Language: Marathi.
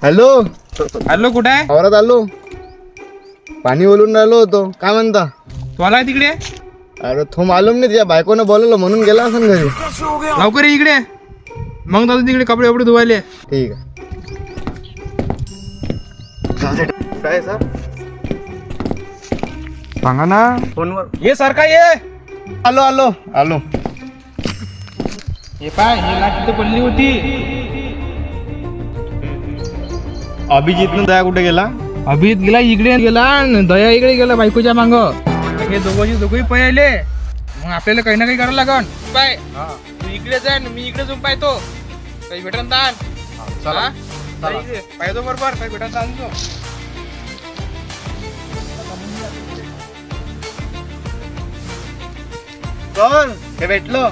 हॅलो. हॅलो, कुठे आहे? वावरात आलो, पाणी ओलून राहिलो होतो. काय म्हणता? तू आलाय तिकडे? अरे तो मालूम नाही, तुझ्या बायकोनं बोलवलं म्हणून गेला असं घरी. लवकर ये इकडे. मग दादा तिकडे कपडे वपडे धुवायले. ठीक आहे. काय सर? सांगा ना. फोनवर ये सारखा ये. आलो आलो आलो. हे पाय, हे लाट तिथे पडली होती. अभिजित दया कुठे गेला? अभित गेला इकडे गेला आणि दया इकडे गेला बायकोच्या मांग. हे दोघंही पळाले. मग आपल्याला काही ना काही करावं लागन. पाय तू इकडे जा, मी इकडे जाऊन पाहतो काही भेटन ताण. चला पाहतो बरोबर काही भेटन ताण. कोण हे भेटलो?